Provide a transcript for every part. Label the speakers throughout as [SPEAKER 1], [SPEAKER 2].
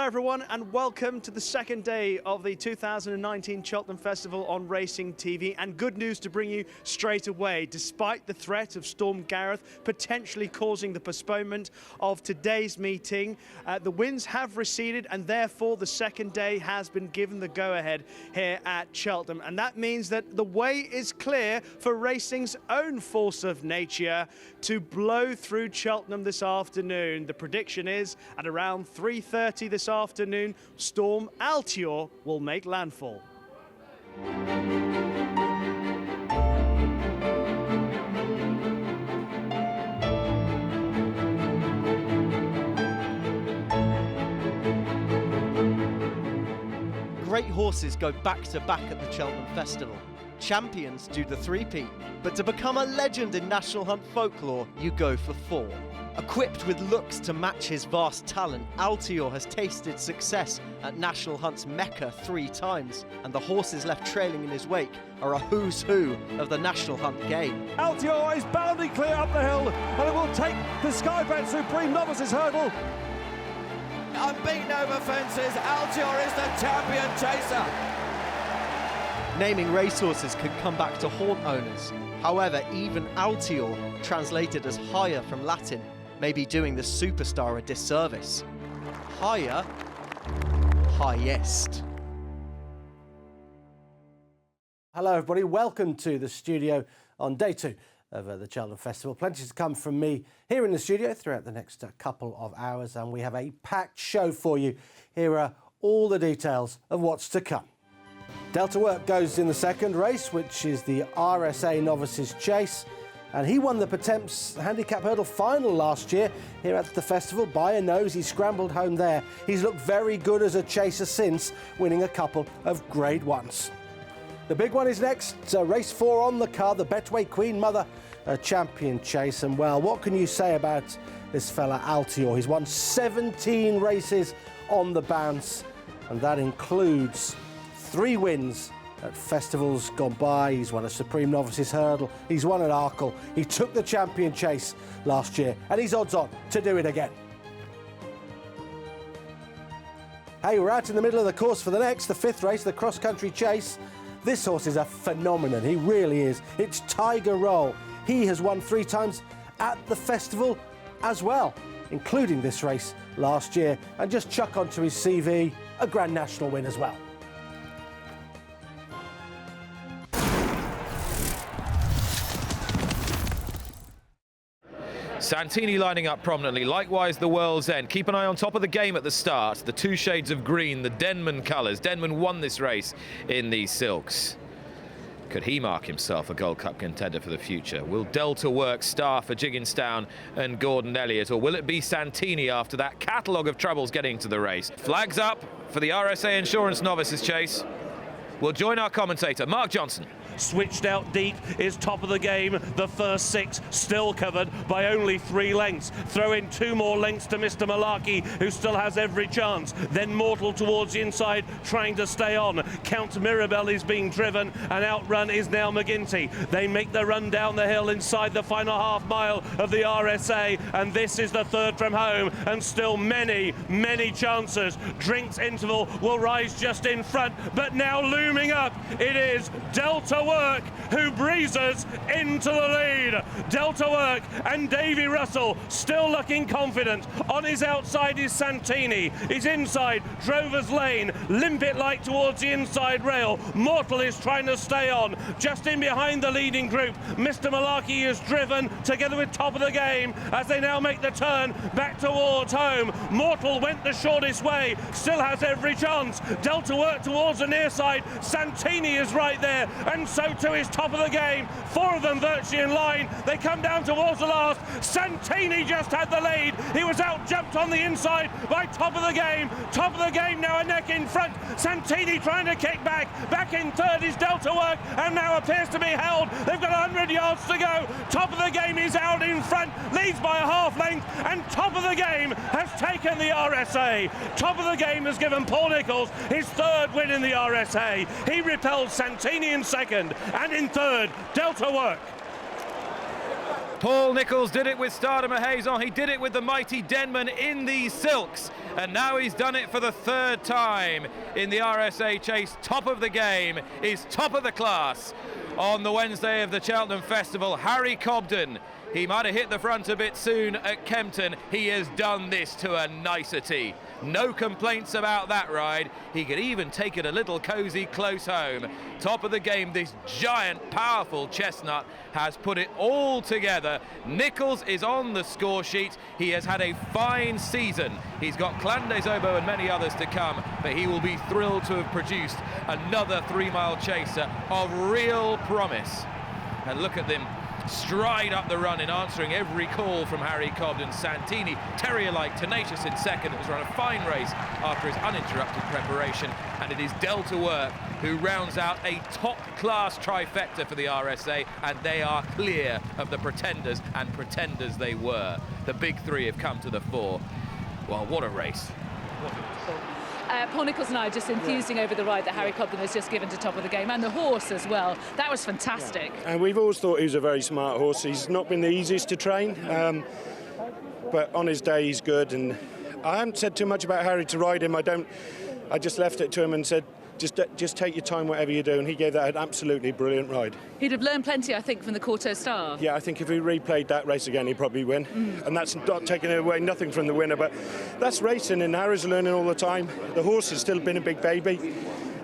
[SPEAKER 1] everyone, and welcome to the second day of the 2019 Cheltenham Festival on Racing TV. And good news to bring you straight away. Despite the threat of Storm Gareth potentially causing the postponement of today's meeting, the winds have receded, and therefore the second day has been given the go-ahead here at Cheltenham. And that means that the way is clear for racing's own force of nature to blow through Cheltenham this afternoon. The prediction is at around 3:30 this afternoon, Storm Altior will make landfall.
[SPEAKER 2] Great horses go back to back at the Cheltenham Festival. Champions do the three-peat, but to become a legend in National Hunt folklore, you go for four. Equipped with looks to match his vast talent, Altior has tasted success at National Hunt's Mecca 3 times, and the horses left trailing in his wake are a who's who of the National Hunt game.
[SPEAKER 3] Altior is bounding clear up the hill, and it will take the Skybet Supreme Novices Hurdle.
[SPEAKER 4] Unbeaten over fences, Altior is the champion chaser.
[SPEAKER 2] Naming racehorses could come back to haunt owners. However, even Altior, translated as higher from Latin, may be doing the superstar a disservice. Higher, highest.
[SPEAKER 3] Hello everybody, welcome to the studio on day 2 of the Cheltenham Festival. Plenty to come from me here in the studio throughout the next couple of hours, and we have a packed show for you. Here are all the details of what's to come. Delta Work goes in the second race, which is the RSA Novices Chase, and he won the Pertemps Handicap Hurdle final last year here at the festival by a nose. He scrambled home there. He's looked very good as a chaser since, winning a couple of Grade 1s. The big one is next, race 4 on the card, the Betway Queen Mother Champion Chase. And well, what can you say about this fella Altior? He's won 17 races on the bounce, and that includes 3 wins at festivals gone by. He's won a Supreme Novices Hurdle, he's won at Arkle, he took the Champion Chase last year, and he's odds on to do it again. Hey, we're out in the middle of the course for the 5th race, the Cross Country Chase. This horse is a phenomenon, he really is. It's Tiger Roll. He has won 3 times at the festival as well, including this race last year, and just chuck onto his CV a Grand National win as well.
[SPEAKER 5] Santini lining up prominently, likewise the World's End. Keep an eye on Top of the Game at the start. The 2 shades of green, the Denman colours. Denman won this race in these silks. Could he mark himself a Gold Cup contender for the future? Will Delta Work star for Jigginstown and Gordon Elliott, or will it be Santini after that catalogue of troubles getting to the race? Flags up for the RSA Insurance Novices Chase. We'll join our commentator, Mark Johnson.
[SPEAKER 6] Switched out deep is Top of the Game. The first 6 still covered by only 3 lengths. Throw in 2 more lengths to Mr. Malarkey, who still has every chance. Then Mortal towards the inside, trying to stay on. Count Mirabelle is being driven, and outrun is now McGinty. They make the run down the hill inside the final half mile of the RSA, and this is the 3rd from home, and still many, many chances. Drinks Interval will rise just in front, but now looming up, it is Delta Work who breezes into the lead. Delta Work and Davy Russell still looking confident. On his outside is Santini. His inside, Drover's Lane. Limpet Light towards the inside rail. Mortal is trying to stay on. Just in behind the leading group, Mr. Malarkey is driven together with Top of the Game as they now make the turn back towards home. Mortal went the shortest way, still has every chance. Delta Work towards the near side. Santini is right there, and so too is Top of the Game. 4 of them virtually in line. They come down towards the last. Santini just had the lead. He was out jumped on the inside by Top of the Game. Top of the Game now a neck in front. Santini trying to kick back. Back in 3rd is Delta Work, and now appears to be held. They've got 100 yards to go. Top of the Game is out in front, leads by a half length, and Top of the Game has taken the RSA. Top of the Game has given Paul Nicholls his 3rd win in the RSA. He repelled Santini in 2nd, and in 3rd, Delta Work.
[SPEAKER 5] Paul Nicholls did it with Stardom Mahazon. He did it with the mighty Denman in these silks. and now he's done it for the third time in the RSA Chase. Top of the game is top of the class on the Wednesday of the Cheltenham Festival. Harry Cobden, he might have hit the front a bit soon at Kempton. He has done this to a nicety. No complaints about that ride. He could even take it a little cozy close home. Top of the game, this giant, powerful chestnut has put it all together. Nichols is on the score sheet. He has had a fine season. He's got Clandes Obo and many others to come, but he will be thrilled to have produced another 3-mile chaser of real promise. And look at them stride up the run in answering every call from Harry Cobden. Santini, terrier-like, tenacious in second, has run a fine race after his uninterrupted preparation, and it is Delta Work who rounds out a top-class trifecta for the RSA, and they are clear of the pretenders, and pretenders they were. The big three have come to the fore. Well, what a race.
[SPEAKER 7] Paul Nichols and I are just enthusing over the ride that Harry Cobden has just given to Top of the Game, and the horse as well. That was fantastic.
[SPEAKER 8] Yeah. And we've always thought he was a very smart horse. He's not been the easiest to train, but on his day he's good. And I haven't said too much about Harry to ride him. I just left it to him and said, just take your time, whatever you do, and he gave that an absolutely brilliant ride.
[SPEAKER 7] He'd have learned plenty, I think, from the Quarto Star.
[SPEAKER 8] Yeah, I think if he replayed that race again, he'd probably win. And that's not taking away nothing from the winner, but that's racing, and Harry's learning all the time. The horse has still been a big baby,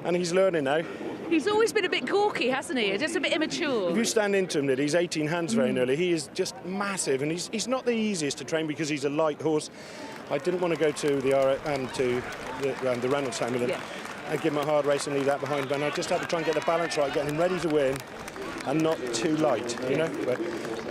[SPEAKER 8] and he's learning now.
[SPEAKER 7] He's always been a bit gawky, hasn't he? Just a bit immature.
[SPEAKER 8] If you stand into him, he's 18 hands very nearly. He is just massive, and he's not the easiest to train because he's a light horse. I didn't want to go to the Reynolds time with him. Yeah. I give him a hard race and leave that behind, but I just had to try and get the balance right, getting him ready to win and not too light, you know.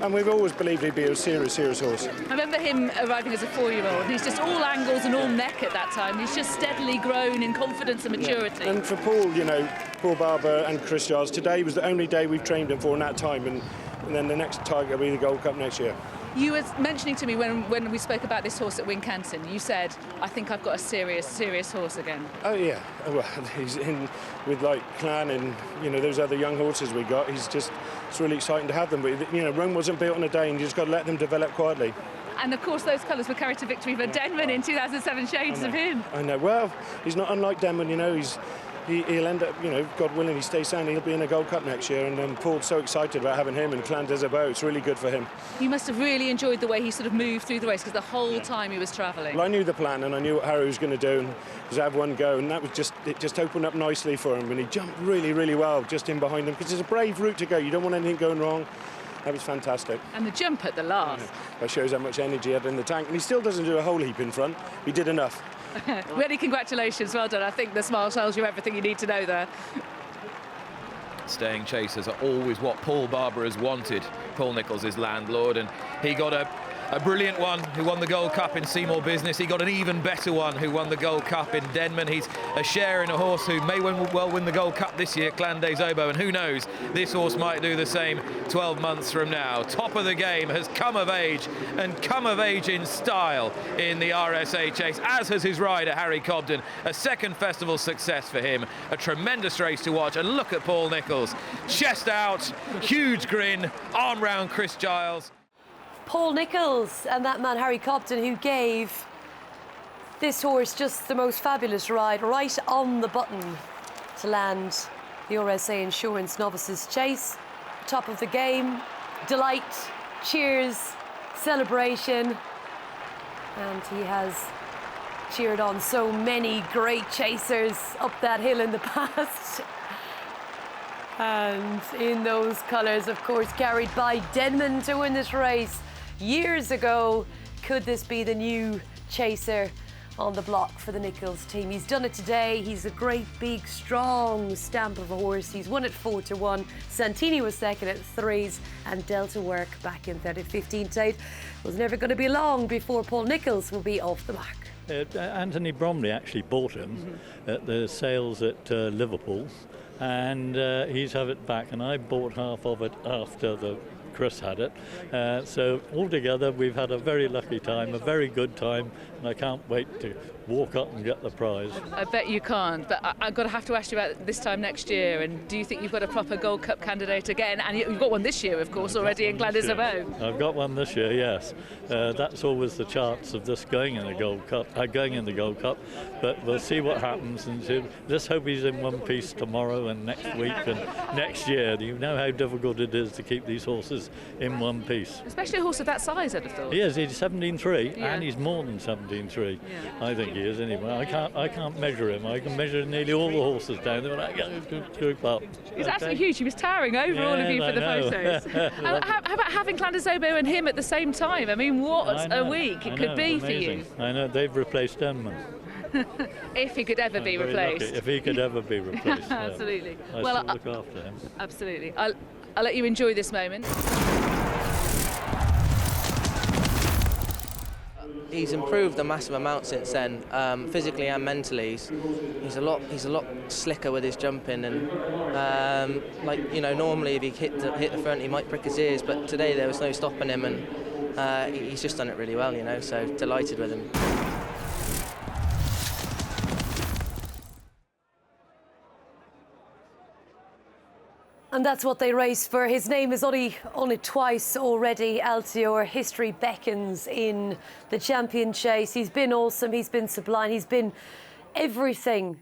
[SPEAKER 8] And we've always believed he'd be a serious horse.
[SPEAKER 7] I remember him arriving as a 4-year-old, and he's just all angles and all neck at that time. He's just steadily grown in confidence and maturity.
[SPEAKER 8] Yeah. And for Paul, you know, Paul Barber and Chris Giles, today was the only day we've trained him for in that time, and then the next target will be the Gold Cup next year.
[SPEAKER 7] You were mentioning to me when we spoke about this horse at Wincanton, you said, I think I've got a serious horse again.
[SPEAKER 8] Oh, yeah. Well, he's in with, like, Clan and, you know, those other young horses we got. It's really exciting to have them. But, you know, Rome wasn't built in a day, and you just got to let them develop quietly.
[SPEAKER 7] And, of course, those colours were carried to victory for Denman in 2007, shades of him.
[SPEAKER 8] I know. Well, he's not unlike Denman, you know. He'll end up, you know, God willing, he stays sound, he'll be in a Gold Cup next year, and Paul's so excited about having him and Clandes Obo. It's really good for him.
[SPEAKER 7] You must have really enjoyed the way he sort of moved through the race, because the whole time he was travelling.
[SPEAKER 8] Well, I knew the plan, and I knew what Harry was going to do, and just have one go, and that was it just opened up nicely for him, and he jumped really, really well just in behind them, because it's a brave route to go. You don't want anything going wrong. That was fantastic.
[SPEAKER 7] And the jump at the last.
[SPEAKER 8] Yeah. That shows how much energy he had in the tank, and he still doesn't do a whole heap in front. He did enough.
[SPEAKER 7] Really, congratulations, well done. I think the smile tells you everything you need to know there.
[SPEAKER 5] Staying chasers are always what Paul Barber has wanted. Paul Nichols is landlord, and he got a brilliant one who won the Gold Cup in Seymour Business. He got an even better one who won the Gold Cup in Denman. He's a share in a horse who may well win the Gold Cup this year, Clandes Obo, and who knows, this horse might do the same 12 months from now. Top of the Game has come of age, and come of age in style in the RSA Chase, as has his rider Harry Cobden. A second festival success for him, a tremendous race to watch. And look at Paul Nichols, chest out, huge grin, arm round Chris Giles.
[SPEAKER 9] Paul Nichols and that man Harry Cobden, who gave this horse just the most fabulous ride, right on the button to land the RSA Insurance Novices Chase. Top of the game, delight, cheers, celebration, and he has cheered on so many great chasers up that hill in the past. And in those colours, of course, carried by Denman to win this race years ago. Could this be the new chaser on the block for the Nichols team? He's done it today. He's a great, big, strong stamp of a horse. He's won at 4-1. Santini was second at 3s, and Delta Work back in 15th. It was never going to be long before Paul Nichols will be off the mark.
[SPEAKER 10] Anthony Bromley actually bought him at the sales at Liverpool, and he's have it back, and I bought half of it after Chris had it. So altogether we've had a very lucky time, a very good time, and I can't wait to walk up and get the prize.
[SPEAKER 7] I bet you can't, but I've got to have to ask you about this time next year, and do you think you've got a proper Gold Cup candidate again? And you've got one this year, of course, already in Glandis-Abeau.
[SPEAKER 10] I've got one this year, yes. That's always the chance of this going in the Gold Cup, but we'll see what happens, and let's hope he's in one piece tomorrow and next week and next year. You know how difficult it is to keep these horses in one piece.
[SPEAKER 7] Especially a horse of that size, I'd have thought.
[SPEAKER 10] He is, he's 17.3,
[SPEAKER 7] Yeah.
[SPEAKER 10] and he's more than 17.3.
[SPEAKER 7] Yeah.
[SPEAKER 10] I think he is anyway. I can't measure him. I can measure nearly all the horses down there, and I go group up.
[SPEAKER 7] He's absolutely huge. He was towering over all of you for the photos. How about having Glandis-Abeau and him at the same time? I mean, what a week it could be for you.
[SPEAKER 10] I know, they've replaced Denman.
[SPEAKER 7] If he could ever be replaced.
[SPEAKER 10] Lucky. If he could ever be replaced.
[SPEAKER 7] Absolutely.
[SPEAKER 10] I still look after him.
[SPEAKER 7] Absolutely. I'll let you enjoy this moment.
[SPEAKER 11] He's improved a massive amount since then, physically and mentally. He's a lot slicker with his jumping, and normally if he hit the front, he might prick his ears, but today there was no stopping him, and he's just done it really well, So delighted with him.
[SPEAKER 9] And that's what they race for. His name is on it twice already. Altior, history beckons in the Champion Chase. He's been awesome, he's been sublime, he's been everything.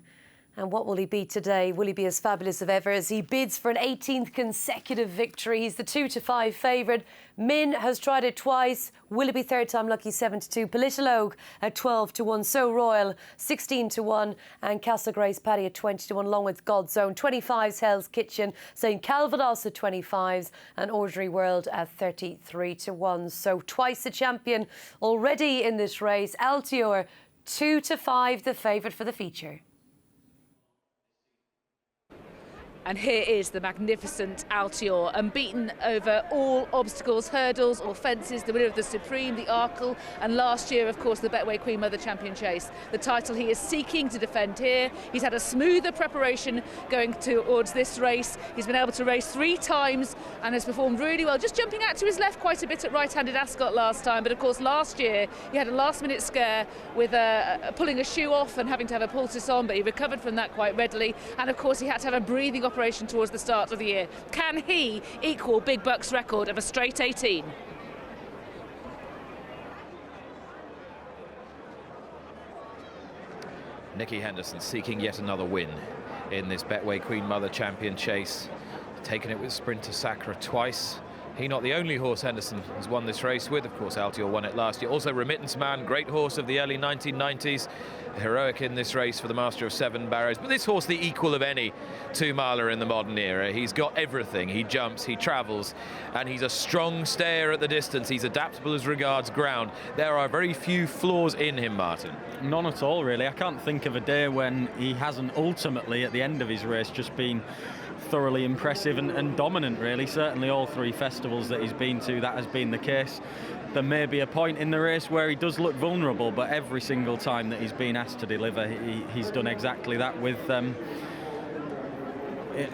[SPEAKER 9] And what will he be today? Will he be as fabulous as ever as he bids for an 18th consecutive victory? He's the 2-5 favourite. Min has tried it twice. Will it be third time lucky? 7-2. Politologue at 12-1. So Royal 16-1. And Castle Grace Paddy at 20-1, along with God's Own. 25s Hell's Kitchen. St Calvados at 25s. And Ordinary World at 33-1. So twice the champion already in this race. Altior 2-5, the favourite for the feature.
[SPEAKER 7] And here is the magnificent Altior, unbeaten over all obstacles, hurdles or fences, the winner of the Supreme, the Arkle, and last year, of course, the Betway Queen Mother Champion Chase. The title he is seeking to defend here. He's had a smoother preparation going towards this race. He's been able to race 3 times and has performed really well, just jumping out to his left quite a bit at right-handed Ascot last time. But of course, last year, he had a last-minute scare with pulling a shoe off and having to have a poultice on, but he recovered from that quite readily. And of course, he had to have a breathing operation towards the start of the year. Can he equal Big Buck's record of a straight 18?
[SPEAKER 5] Nicky Henderson seeking yet another win in this Betway Queen Mother Champion Chase. Taken it with Sprinter Sacra twice. He not the only horse Henderson has won this race with. Of course, Altior won it last year. Also Remittance Man, great horse of the early 1990s. Heroic in this race for the Master of Seven Barrows. But this horse, the equal of any two-miler in the modern era. He's got everything. He jumps, he travels, and he's a strong stayer at the distance. He's adaptable as regards ground. There are very few flaws in him, Martin.
[SPEAKER 12] None at all, really. I can't think of a day when he hasn't ultimately, at the end of his race, just been thoroughly impressive and dominant, really. Certainly all 3 festivals that he's been to, that has been the case. There may be a point in the race where he does look vulnerable, but every single time that he's been asked to deliver, he's done exactly that, with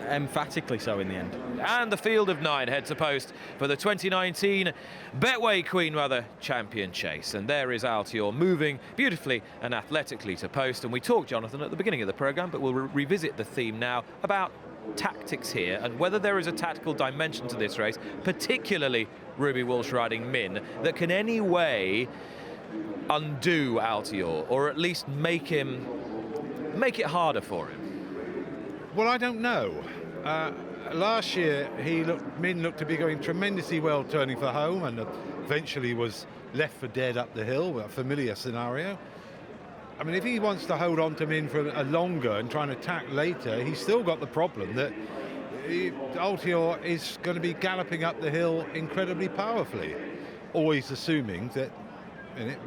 [SPEAKER 12] emphatically so in the end.
[SPEAKER 5] And the field of 9 heads to post for the 2019 Betway Queen Mother Champion Chase. And there is Altior moving beautifully and athletically to post. And we talked, Jonathan, at the beginning of the programme, but we'll revisit the theme now about tactics here and whether there is a tactical dimension to this race, particularly Ruby Walsh riding Min, that can any way undo Altior, or at least make it harder for him.
[SPEAKER 13] Well, I don't know. Last year, Min looked to be going tremendously well turning for home, and eventually was left for dead up the hill, a familiar scenario. I mean, if he wants to hold on to Min for a longer and try and attack later, he's still got the problem that Altior is going to be galloping up the hill incredibly powerfully, always assuming that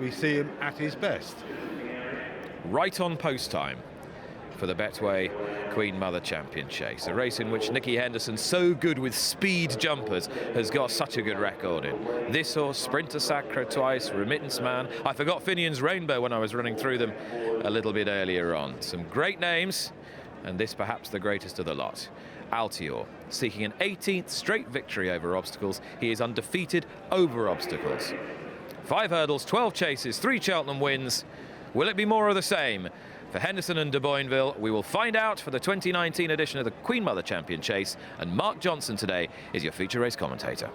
[SPEAKER 13] we see him at his best.
[SPEAKER 5] Right on post time for the Betway Queen Mother Champion Chase, a race in which Nicky Henderson, so good with speed jumpers, has got such a good record in. This horse, Sprinter Sacra twice, Remittance Man. I forgot Finian's Rainbow when I was running through them a little bit earlier on. Some great names, and this perhaps the greatest of the lot. Altior, seeking an 18th straight victory over obstacles. He is undefeated over obstacles. 5 hurdles, 12 chases, 3 Cheltenham wins, Will it be more of the same? For Henderson and de Boinville, we will find out for the 2019 edition of the Queen Mother Champion Chase, and Mark Johnson today is your feature race commentator.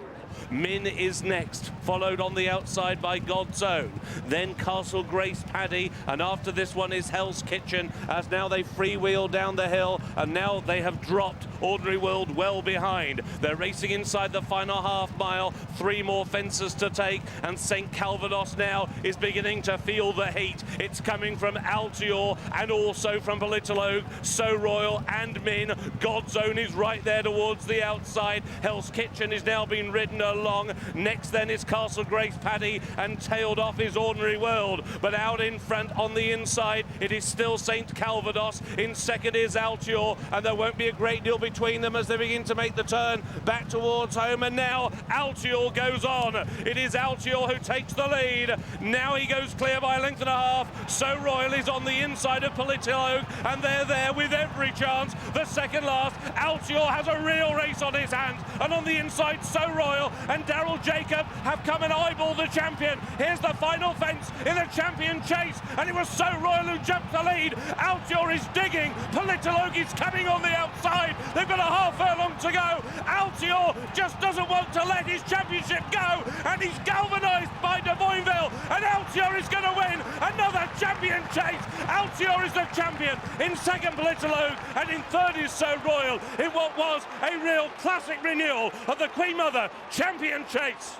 [SPEAKER 6] Min is next, followed on the outside by God's Own, then Castle Grace Paddy, and after this one is Hell's Kitchen, as now they freewheel down the hill, and now they have dropped Ordinary World well behind. They're racing inside the final half mile, 3 more fences to take, and St. Calvados now is beginning to feel the heat. It's coming from Altior and also from Politologue, So Royal and Min. God's Own is right there towards the outside. Hell's Kitchen is now being ridden along. Next then is Castle Grace Paddy, and tailed off is Ordinary World. But out in front on the inside, it is still St. Calvados. In second is Altior, and there won't be a great deal between them as they begin to make the turn back towards home. And now Altior goes on. It is Altior who takes the lead. Now he goes clear by a length and a half. So Royal is on the inside of Politologue, and they're there with every chance. The second last, Altior has a real race on his hands, and on the inside, So Royal and Daryl Jacob have come and eyeballed the champion. Here's the final fence in the champion chase, and it was So Royal who jumped the lead. Altior is digging. Politologue is coming on the outside. They've got a half furlong to go. Altior just doesn't want to let his championship go, and he's galvanised by de Boinville, and Altior is going to win another champion chase. Altior is the champion. In second, Politologue, and in third is So Royal in what was a real classic renewal of the Queen Mother Champion Chase.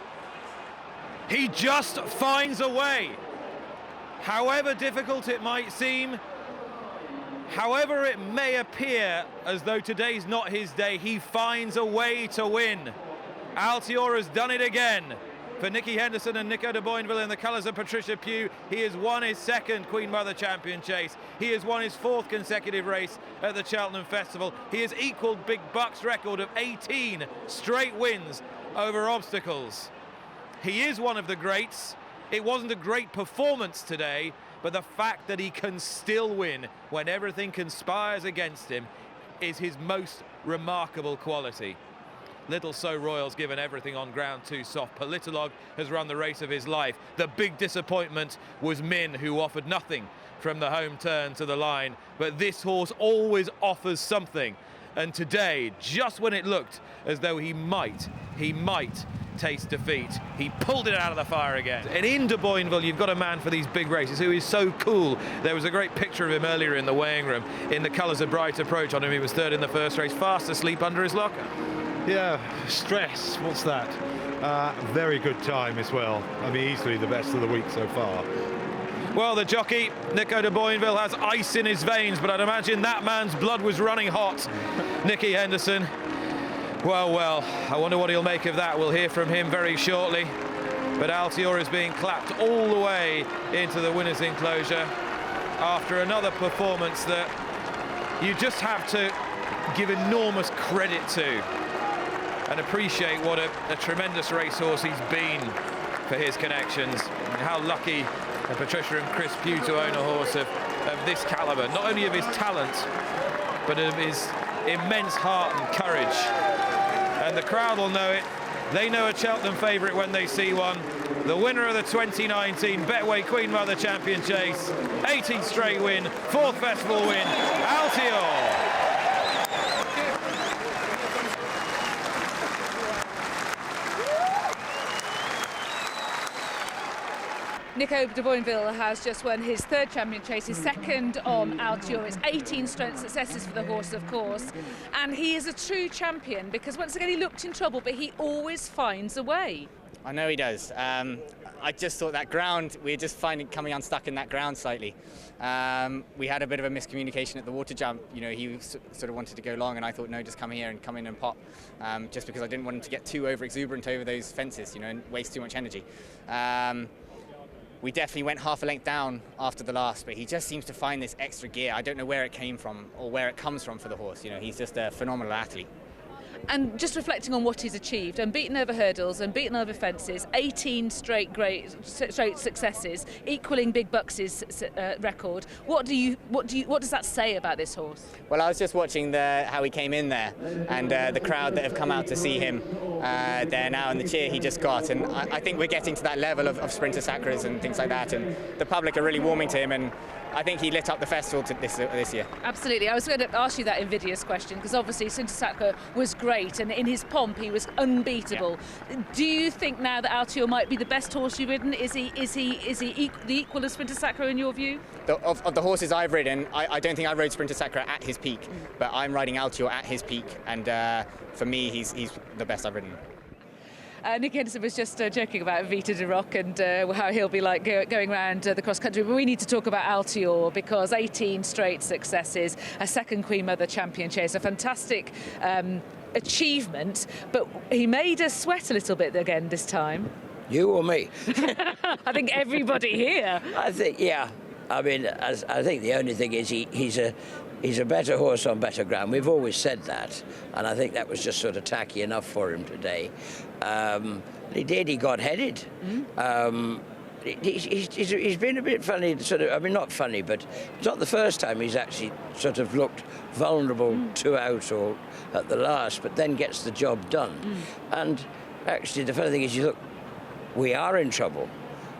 [SPEAKER 5] He just finds a way. However difficult it might seem, however it may appear as though today's not his day, he finds a way to win. Altior has done it again. For Nicky Henderson and Nico de Boinville in the colours of Patricia Pugh, he has won his second Queen Mother Champion Chase. He has won his 4th consecutive race at the Cheltenham Festival. He has equalled Big Buck's record of 18 straight wins over obstacles. He is one of the greats. It wasn't a great performance today, but the fact that he can still win when everything conspires against him is his most remarkable quality. Little So Royal's given everything on ground too soft. Politologue has run the race of his life. The big disappointment was Min, who offered nothing from the home turn to the line. But this horse always offers something. And today, just when it looked as though he might taste defeat, he pulled it out of the fire again. And in de Boinville, you've got a man for these big races who is so cool. There was a great picture of him earlier in the weighing room in the colours of Bright Approach on him. He was third in the first race, fast asleep under his locker.
[SPEAKER 13] Yeah, stress, what's that? Very good time as well. I mean, easily the best of the week so far.
[SPEAKER 5] Well, the jockey, Nico de Boinville, has ice in his veins, but I'd imagine that man's blood was running hot. Nicky Henderson, well, I wonder what he'll make of that. We'll hear from him very shortly. But Altior is being clapped all the way into the winner's enclosure after another performance that you just have to give enormous credit to and appreciate what a tremendous racehorse he's been for his connections. How lucky Patricia and Chris Pugh to own a horse of this calibre, not only of his talent, but of his immense heart and courage. And the crowd will know it. They know a Cheltenham favourite when they see one. The winner of the 2019 Betway Queen Mother Champion Chase, 18th straight win, 4th festival win, Altior.
[SPEAKER 7] Nico de Boinville has just won his 3rd champion chase, his 2nd on Altior. It's 18 straight successes for the horse, of course. And he is a true champion because once again he looked in trouble, but he always finds a way.
[SPEAKER 14] I know he does. I just thought that ground, we were just coming unstuck in that ground slightly. We had a bit of a miscommunication at the water jump. You know, he sort of wanted to go long, and I thought, no, just come here and come in and pop, just because I didn't want him to get too over exuberant over those fences, you know, and waste too much energy. We definitely went half a length down after the last, but he just seems to find this extra gear. I don't know where it came from or where it comes from for the horse. You know, he's just a phenomenal athlete.
[SPEAKER 7] And just reflecting on what he's achieved, and beaten over hurdles and beaten over fences, 18 straight successes, equaling Big Bucks' record. What does that say about this horse?
[SPEAKER 14] Well, I was just watching how he came in there, and the crowd that have come out to see him there now, and the cheer he just got. And I think we're getting to that level of Sprinter Sacras and things like that, and the public are really warming to him, and I think he lit up the festival this year.
[SPEAKER 7] Absolutely. I was going to ask you that invidious question, because obviously Sprinter Sacra was great, and in his pomp he was unbeatable. Yeah. Do you think now that Altior might be the best horse you've ridden? Is he the equal of Sprinter Sacra in your view?
[SPEAKER 14] Of the horses I've ridden, I don't think I rode Sprinter Sacra at his peak, but I'm riding Altior at his peak, and for me he's the best I've ridden.
[SPEAKER 7] Nick Henderson was just joking about Vita de Rock and how he'll be like going around the cross country. But we need to talk about Altior, because 18 straight successes, a second Queen Mother Champion Chase, a fantastic achievement. But he made us sweat a little bit again this time.
[SPEAKER 15] You or me?
[SPEAKER 7] I think everybody here.
[SPEAKER 15] I think, yeah. I mean, I think the only thing is he's a better horse on better ground. We've always said that, and I think that was just sort of tacky enough for him today. He got headed. He's been a bit funny, sort of. I mean, not funny, but it's not the first time he's actually sort of looked vulnerable 2 out or at the last, but then gets the job done. And actually, the funny thing is, you look, we are in trouble,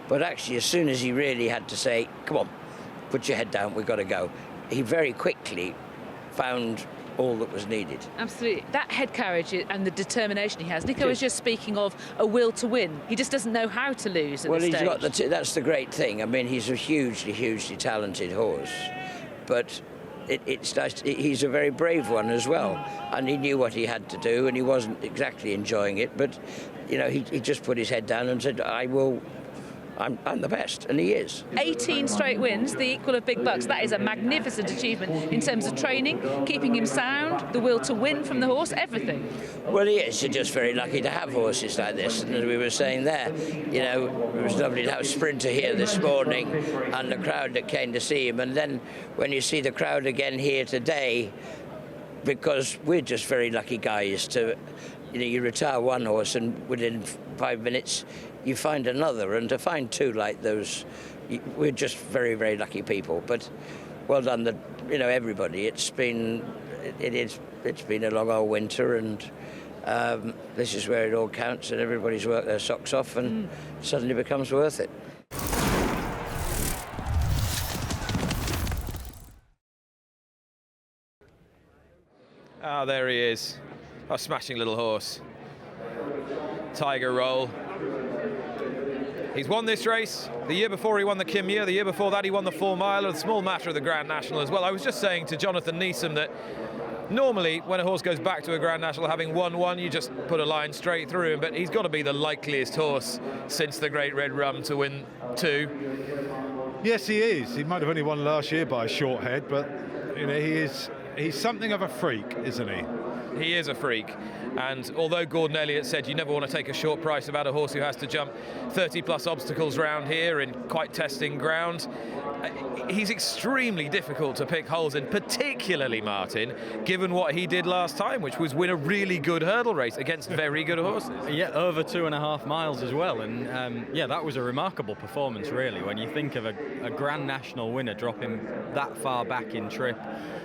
[SPEAKER 15] but actually, as soon as he really had to say, "Come on, put your head down, we've got to go," he very quickly found all that was needed.
[SPEAKER 7] Absolutely. That head carriage and the determination he has. Nico was just speaking of a will to win. He just doesn't know how to lose at this stage.
[SPEAKER 15] Well, he's got that's the great thing. I mean, he's a hugely talented horse, but it's nice. He's a very brave one as well, and he knew what he had to do, and he wasn't exactly enjoying it, but you know, he just put his head down and said, I'm the best, and he is. 18
[SPEAKER 7] straight wins, the equal of Big Bucks. That is a magnificent achievement in terms of training, keeping him sound, the will to win from the horse, everything.
[SPEAKER 15] Well, he is. You're just very lucky to have horses like this. And as we were saying there, you know, it was lovely to have Sprinter here this morning and the crowd that came to see him. And then when you see the crowd again here today, because we're just very lucky guys to, you know, you retire one horse and within 5 minutes you find another, and to find two like those, we're just very lucky people. But well done, you know, everybody. It's been a long old winter, and this is where it all counts, and everybody's worked their socks off, and suddenly becomes worth it.
[SPEAKER 5] Ah, there he is. A smashing little horse. Tiger Roll. He's won this race. The year before he won the Kimya. The year before that he won the 4 Mile, a small matter of the Grand National as well. I was just saying to Jonathan Neeson that normally when a horse goes back to a Grand National having won one, you just put a line straight through him, but he's got to be the likeliest horse since the Great Red Rum to win 2.
[SPEAKER 13] Yes, he is. He might have only won last year by a short head, but you know, he's something of a freak, isn't he?
[SPEAKER 5] He is a freak, and although Gordon Elliott said you never want to take a short price about a horse who has to jump 30 plus obstacles round here in quite testing ground, he's extremely difficult to pick holes in, particularly, Martin, given what he did last time, which was win a really good hurdle race against very good horses.
[SPEAKER 12] Yeah, over 2.5 miles as well, and yeah, that was a remarkable performance, really, when you think of a Grand National winner dropping that far back in trip,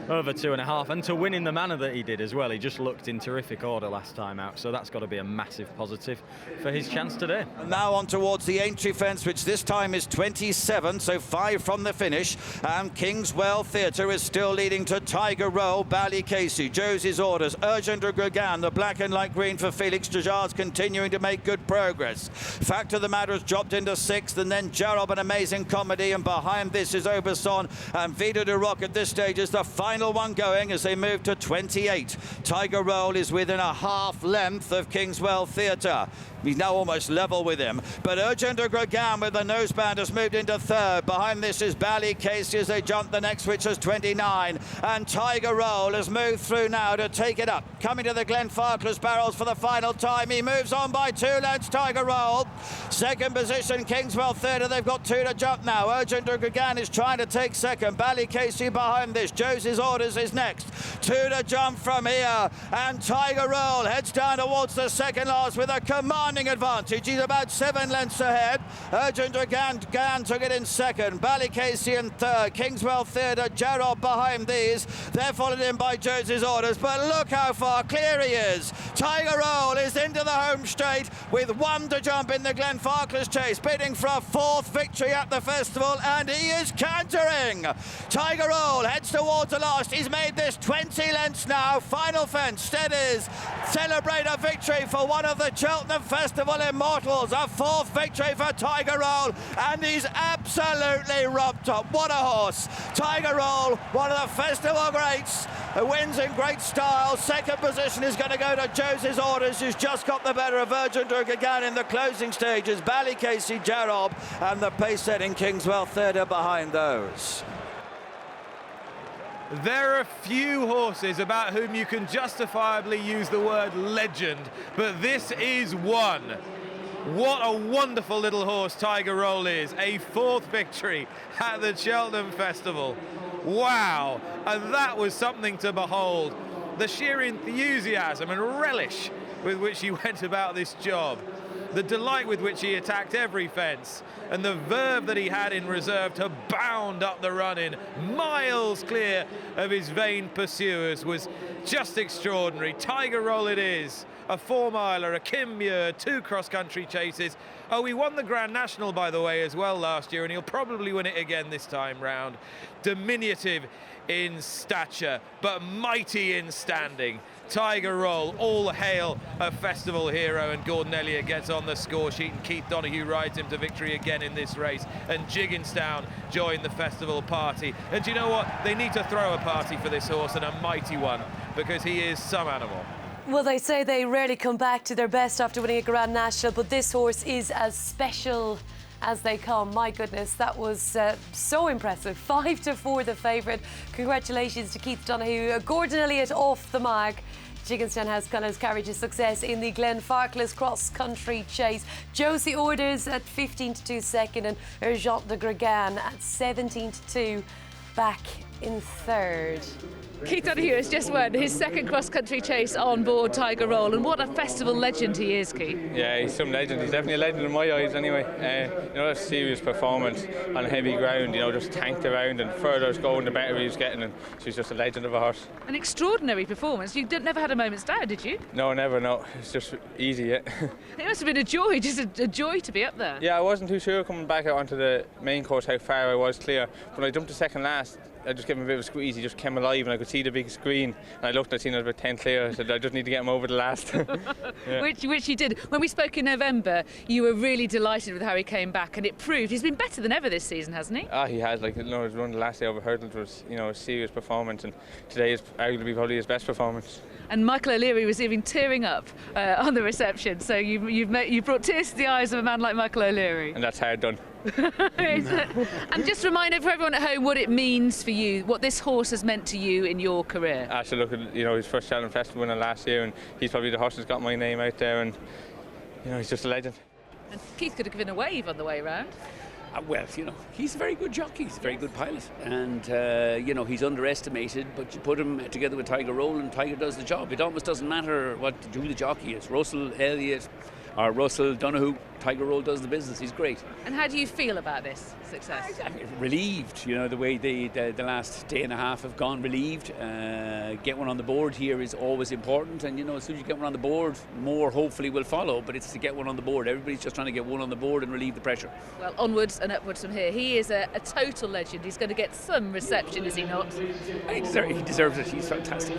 [SPEAKER 12] over 2.5, and to win in the manner that he did as well. He just looked in terrific order last time out, so that's got to be a massive positive for his chance today.
[SPEAKER 4] And now on towards the entry fence, which this time is 27, so 5 from the finish, and Kingswell Theatre is still leading to Tiger Roll, Ballycasey, Josie's Orders, Urgent de Gregan, the black and light green for Felix Dejard's continuing to make good progress. Fact of the matter has dropped into 6th, and then Jarob, an amazing comedy, and behind this is Oberson, and Vita de Rock at this stage is the final one going as they move to 28. Tiger Roll is within a half length of Kingswell Theatre. He's now almost level with him. But Urgent de Gregan with the noseband has moved into 3rd. Behind this is Ballycasey as they jump the next, which is 29. And Tiger Roll has moved through now to take it up. Coming to the Glenfarclas barrels for the final time. He moves on by 2 lengths, Tiger Roll. 2nd position, Kingswell Theatre. They've got 2 to jump now. Urgent de Gregan is trying to take 2nd. Ballycasey behind this. Josie's Orders is next. 2 to jump from here. and Tiger Roll heads down towards the second last with a commanding advantage. He's about 7 lengths ahead. Urgent Gan took it in second. Ballycasey in third. Kingswell Theatre, Jarrob behind these. They're followed in by Jose's Orders, but look how far clear he is. Tiger Roll is into the home straight with 1 to jump in the Glenfarclas Chase, bidding for a 4th victory at the festival, and he is cantering. Tiger Roll heads towards the last. He's made this 20 lengths now. Final fence, steadies. Celebrate a victory for one of the Cheltenham Festival immortals. A 4th victory for Tiger Roll, and he's absolutely rubbed up. What a horse. Tiger Roll, one of the festival greats, who wins in great style. Second position is going to go to Jose's Orders, who's just got the better of Urgent again in the closing stages. Ballycasey, Jarrob, and the pace-setting Kingswell Theatre behind those.
[SPEAKER 5] There are few horses about whom you can justifiably use the word legend, but this is one. What a wonderful little horse Tiger Roll is. A 4th victory at the Cheltenham Festival. Wow, and that was something to behold. The sheer enthusiasm and relish with which he went about this job. The delight with which he attacked every fence, and the verve that he had in reserve to bound up the run-in, miles clear of his vain pursuers, was just extraordinary. Tiger Roll it is. A 4-miler, a Kim-Muir, 2 cross-country chases. Oh, he won the Grand National, by the way, as well last year, and he'll probably win it again this time round. Diminutive in stature, but mighty in standing. Tiger Roll, all hail a festival hero, and Gordon Elliott gets on the score sheet, and Keith Donoghue rides him to victory again in this race, and Jigginstown joined the festival party. And do you know what? They need to throw a party for this horse, and a mighty one, because he is some animal.
[SPEAKER 9] Well, they say they rarely come back to their best after winning a Grand National, but this horse is as special as they come. My goodness, that was so impressive. 5 to 4 the favourite. Congratulations to Keith Donoghue. Gordon Elliott off the mag. Jigginstown House Colours carried to success in the Glenfarclas cross-country chase. Josie Orders at 15 to 2 second, and Urgent de Gregan at 17 to 2 back in third.
[SPEAKER 7] Keith Donoghue has just won his 2nd cross-country chase on board Tiger Roll, and what a festival legend he is, Keith.
[SPEAKER 16] Yeah, he's some legend. He's definitely a legend in my eyes anyway. A serious performance on heavy ground, just tanked around, and further it's going, the better he was getting, and so he's just a legend of a horse.
[SPEAKER 7] An extraordinary performance. You never had a moment's doubt, did you?
[SPEAKER 16] No, never, no. It's just easy, yeah.
[SPEAKER 7] It must have been a joy, just a joy to be up there.
[SPEAKER 16] Yeah, I wasn't too sure coming back out onto the main course how far I was clear. When I jumped to second last, I just gave him a bit of a squeeze. He just came alive, and I could see the big screen. And I looked, I seen it about 10 clear. I said, I just need to get him over the last. Yeah.
[SPEAKER 7] Which you did. When we spoke in November, you were really delighted with how he came back, and it proved he's been better than ever this season, hasn't he?
[SPEAKER 16] He has. His run the last day over hurdles was, a serious performance, and today is arguably probably his best performance.
[SPEAKER 7] And Michael O'Leary was even tearing up on the reception. So you brought tears to the eyes of a man like Michael O'Leary.
[SPEAKER 16] And that's hard done.
[SPEAKER 7] And just remind everyone at home what it means for you, what this horse has meant to you in your career.
[SPEAKER 16] I should look at his first Cheltenham Festival winner last year, and he's probably the horse that's got my name out there, and he's just a legend.
[SPEAKER 7] And Keith could have given a wave on the way round.
[SPEAKER 17] Well, he's a very good jockey, he's a very good pilot, and he's underestimated, but you put him together with Tiger Roll and Tiger does the job. It almost doesn't matter who the jockey is, Russell, Elliott or Russell, Donoghue, Tiger Roll does the business. He's great.
[SPEAKER 7] And how do you feel about this success?
[SPEAKER 17] Relieved, the way the last day and a half have gone, relieved. Get one on the board here is always important, and as soon as you get one on the board, more hopefully will follow, but it's to get one on the board. Everybody's just trying to get one on the board and relieve the pressure.
[SPEAKER 7] Well, onwards and upwards from here. He is a total legend. He's going to get some reception, is he not?
[SPEAKER 17] He deserves it. He's fantastic.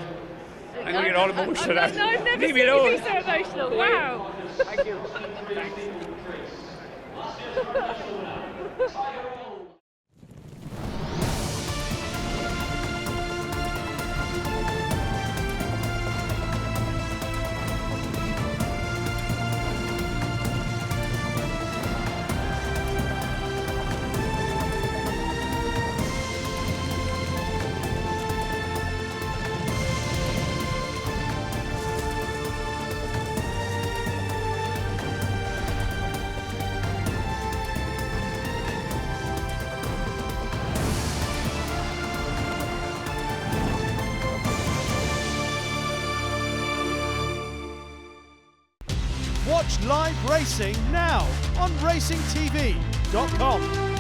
[SPEAKER 17] I'm going to get all emotional.
[SPEAKER 7] I've never seen you be so emotional. Wow.
[SPEAKER 17] Thank you.
[SPEAKER 1] Watch live racing now on racingtv.com.